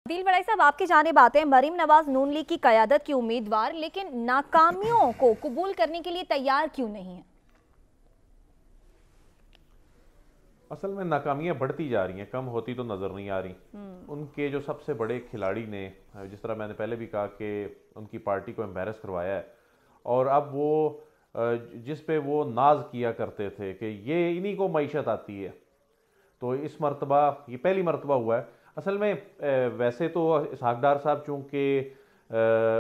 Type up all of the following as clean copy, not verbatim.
दिल बड़ाई साहब, आपकी जानिब आते हैं। मरीम नवाज नून लीग की क़यादत की उम्मीदवार, लेकिन नाकामियों को कबूल करने के लिए तैयार क्यों नहीं है? असल में नाकामियां बढ़ती जा रही हैं, कम होती तो नज़र नहीं आ रही। उनके जो सबसे बड़े खिलाड़ी ने, जिस तरह मैंने पहले भी कहा कि उनकी पार्टी को एम्बेरस करवाया है, और अब वो जिस पे वो नाज किया करते थे कि ये इन्हीं को मईशत आती है, तो इस मरतबा ये पहली मरतबा हुआ है। असल में वैसे तो इसहाक डार साहब चूँकि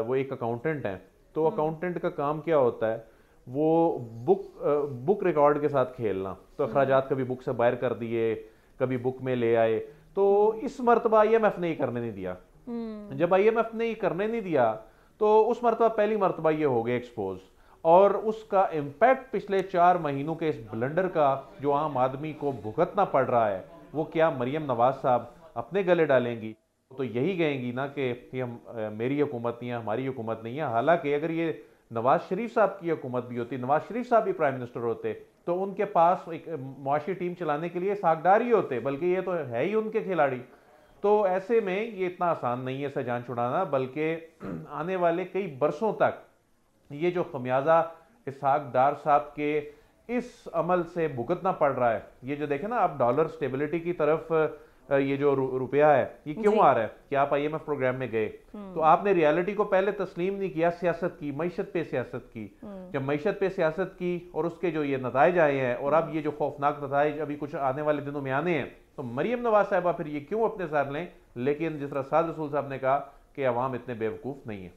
वो एक अकाउंटेंट हैं, तो अकाउंटेंट का काम क्या होता है, वो बुक रिकॉर्ड के साथ खेलना। तो अखराजात कभी बुक से बाहर कर दिए, कभी बुक में ले आए। तो इस मरतबा IMF ने ही करने नहीं दिया। जब IMF ने ही करने नहीं दिया, तो उस मरतबा पहली मरतबा ये हो गए एक्सपोज। और उसका इम्पैक्ट पिछले 4 महीनों के इस ब्लंडर का जो आम आदमी को भुगतना पड़ रहा है, वो क्या मरियम नवाज साहब अपने गले डालेंगी? तो यही कहेंगी ना कि ये मेरी हुकूमत नहीं है, हमारी हुकूमत नहीं है। हालांकि अगर ये नवाज शरीफ साहब की हुकूमत भी होती, नवाज शरीफ साहब भी प्राइम मिनिस्टर होते, तो उनके पास एक मुआशी टीम चलाने के लिए सागदार ही होते, बल्कि ये तो है ही उनके खिलाड़ी। तो ऐसे में ये इतना आसान नहीं है इसे जान छुड़ाना, बल्कि आने वाले कई बरसों तक ये जो खमियाजा इसहाक डार साहब के इस अमल से भुगतना पड़ रहा है। ये जो देखें ना, आप डॉलर स्टेबिलिटी की तरफ ये जो रुपया है, ये क्यों आ रहा है कि आप IMF प्रोग्राम में गए, तो आपने रियलिटी को पहले तस्लीम नहीं किया, सियासत की, मईशत पे सियासत की। जब मईशत पे सियासत की और उसके जो ये नताइज आए हैं, और अब ये जो खौफनाक नताइज अभी कुछ आने वाले दिनों में आने हैं, तो मरियम नवाज साहबा फिर ये क्यों अपने साथ लें? लेकिन जिस तरह साद रसूल साहब ने कहा कि अवाम इतने बेवकूफ़ नहीं है।